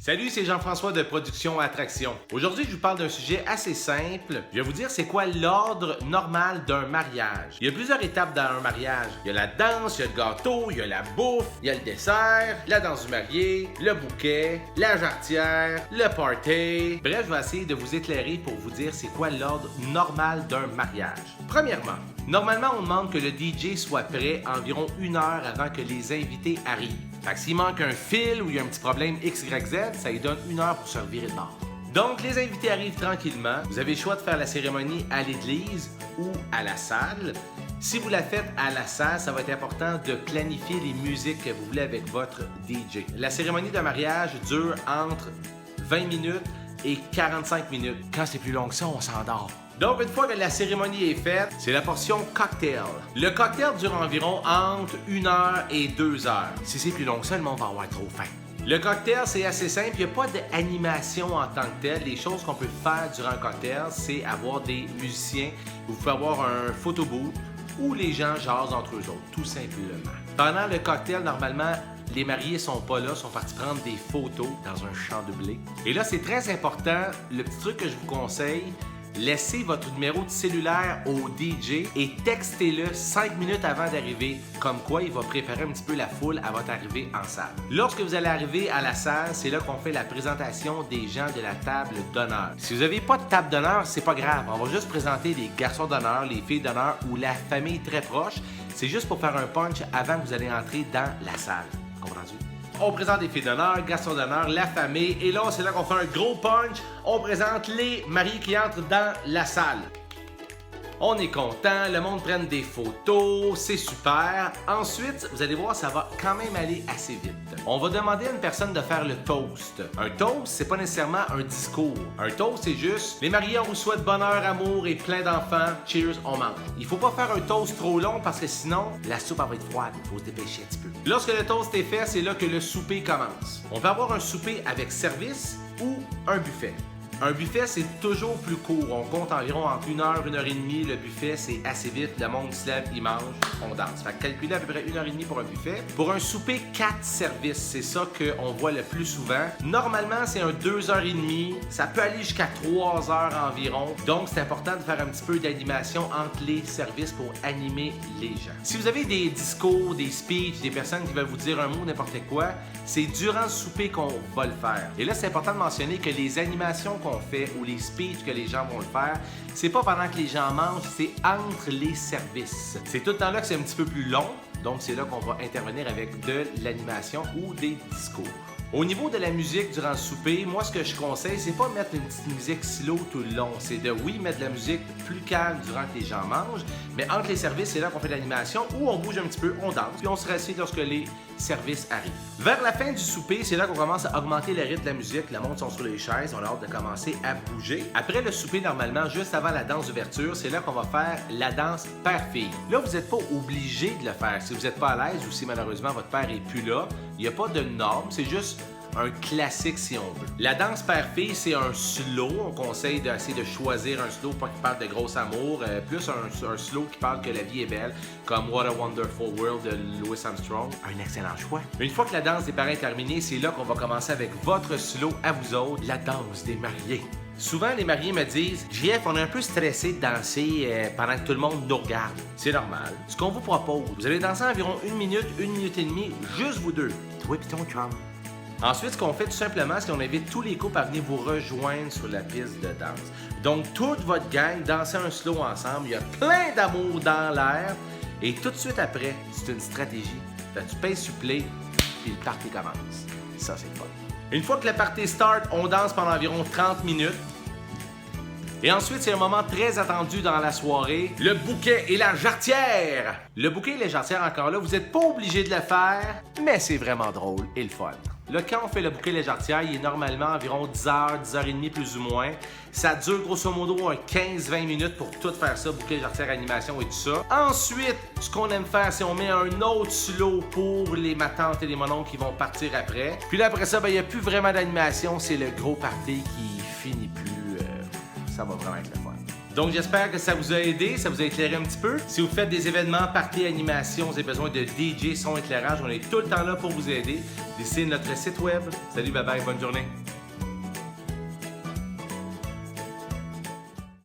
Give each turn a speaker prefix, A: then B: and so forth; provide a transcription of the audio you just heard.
A: Salut, c'est Jean-François de Production Attraction. Aujourd'hui, je vous parle d'un sujet assez simple. Je vais vous dire c'est quoi l'ordre normal d'un mariage. Il y a plusieurs étapes dans un mariage. Il y a la danse, il y a le gâteau, il y a la bouffe, il y a le dessert, la danse du marié, le bouquet, la jarretière, le party. Bref, je vais essayer de vous éclairer pour vous dire c'est quoi l'ordre normal d'un mariage. Premièrement, normalement, on demande que le DJ soit prêt environ 1 heure avant que les invités arrivent. Fait que s'il manque un fil ou il y a un petit problème XYZ, ça lui donne 1 heure pour se revirer de bord. Donc, les invités arrivent tranquillement. Vous avez le choix de faire la cérémonie à l'église ou à la salle. Si vous la faites à la salle, ça va être important de planifier les musiques que vous voulez avec votre DJ. La cérémonie de mariage dure entre 20 minutes et 45 minutes. Quand c'est plus long que ça, on s'endort. Donc, une fois que la cérémonie est faite, c'est la portion cocktail. Le cocktail dure environ entre 1 heure et 2 heures. Si c'est plus long que ça, le monde va avoir trop faim. Le cocktail, c'est assez simple. Il n'y a pas d'animation en tant que telle. Les choses qu'on peut faire durant un cocktail, c'est avoir des musiciens. Vous pouvez avoir un photo booth où les gens jasent entre eux autres, tout simplement. Pendant le cocktail, normalement, les mariés sont pas là, sont partis prendre des photos dans un champ de blé. Et là, c'est très important. Le petit truc que je vous conseille, laissez votre numéro de cellulaire au DJ et textez-le 5 minutes avant d'arriver, comme quoi il va préparer un petit peu la foule à votre arrivée en salle. Lorsque vous allez arriver à la salle, c'est là qu'on fait la présentation des gens de la table d'honneur. Si vous n'avez pas de table d'honneur, c'est pas grave. On va juste présenter les garçons d'honneur, les filles d'honneur ou la famille très proche. C'est juste pour faire un punch avant que vous allez entrer dans la salle. Comprenez-vous? On présente les filles d'honneur, garçons d'honneur, la famille. Et là, c'est là qu'on fait un gros punch. On présente les mariés qui entrent dans la salle. On est content, le monde prenne des photos, c'est super. Ensuite, vous allez voir, ça va quand même aller assez vite. On va demander à une personne de faire le toast. Un toast, c'est pas nécessairement un discours. Un toast, c'est juste les mariés, on vous souhaite bonheur, amour et plein d'enfants. Cheers, on mange. Il faut pas faire un toast trop long parce que sinon, la soupe va être froide. Il faut se dépêcher un petit peu. Lorsque le toast est fait, c'est là que le souper commence. On peut avoir un souper avec service ou un buffet. Un buffet, c'est toujours plus court. On compte environ entre 1 heure, 1 heure et demie. Le buffet, c'est assez vite. Le monde se lève, il mange, on danse. Fait que calculez à peu près 1 heure et demie pour un buffet. Pour un souper, 4 services. C'est ça qu'on voit le plus souvent. Normalement, c'est un 2 heures et demie. Ça peut aller jusqu'à 3 heures environ. Donc, c'est important de faire un petit peu d'animation entre les services pour animer les gens. Si vous avez des discours, des speeches, des personnes qui veulent vous dire un mot, n'importe quoi, c'est durant le souper qu'on va le faire. Et là, c'est important de mentionner que les animations qu'on fait ou les speeches que les gens vont le faire, c'est pas pendant que les gens mangent, c'est entre les services. C'est tout le temps là que c'est un petit peu plus long, donc c'est là qu'on va intervenir avec de l'animation ou des discours. Au niveau de la musique durant le souper, moi ce que je conseille, c'est pas mettre une petite musique slow tout le long. C'est de mettre de la musique plus calme durant que les gens mangent, mais entre les services, c'est là qu'on fait de l'animation où on bouge un petit peu, on danse, puis on se rassied lorsque les services arrivent. Vers la fin du souper, c'est là qu'on commence à augmenter le rythme de la musique. Le monde sont sur les chaises, on a hâte de commencer à bouger. Après le souper, normalement, juste avant la danse d'ouverture, c'est là qu'on va faire la danse père-fille. Là, vous n'êtes pas obligé de le faire. Si vous n'êtes pas à l'aise ou si malheureusement votre père est plus là, il n'y a pas de norme, c'est juste un classique si on veut. La danse père-fille, c'est un slow. On conseille d'essayer de choisir un slow, pas qui parle de gros amour, plus un slow qui parle que la vie est belle, comme What a Wonderful World de Louis Armstrong. Un excellent choix. Une fois que la danse des parents est terminée, c'est là qu'on va commencer avec votre slow à vous autres, la danse des mariés. Souvent, les mariés me disent « JF, on est un peu stressé de danser pendant que tout le monde nous regarde. » C'est normal. Ce qu'on vous propose, vous allez danser environ 1 minute, 1 minute et demie, juste vous deux. Toi et ton chum. Ensuite, ce qu'on fait tout simplement, c'est qu'on invite tous les couples à venir vous rejoindre sur la piste de danse. Donc, toute votre gang, dansez un slow ensemble. Il y a plein d'amour dans l'air. Et tout de suite après, c'est une stratégie. Fait, tu pèses sur play, puis le party commence. Ça, c'est le fun. Une fois que le party start, on danse pendant environ 30 minutes. Et ensuite, c'est un moment très attendu dans la soirée, le bouquet et la jarretière. Le bouquet et la jarretière, encore là, vous n'êtes pas obligé de le faire, mais c'est vraiment drôle et le fun. Là, quand on fait le bouquet et la jarretière, il est normalement environ 10 heures, 10 heures et demie plus ou moins. Ça dure grosso modo un 15-20 minutes pour tout faire ça, bouquet, jarretière, animation et tout ça. Ensuite, ce qu'on aime faire, c'est on met un autre slow pour les matantes et les mononcles qui vont partir après. Puis là, après ça, il n'y a plus vraiment d'animation, c'est le gros party qui finit plus. Ça va vraiment être le fun. Donc j'espère que ça vous a aidé, ça vous a éclairé un petit peu. Si vous faites des événements, parties, animations, vous avez besoin de DJ, son, éclairage, on est tout le temps là pour vous aider. Visitez notre site web. Salut, bye bye, bonne journée.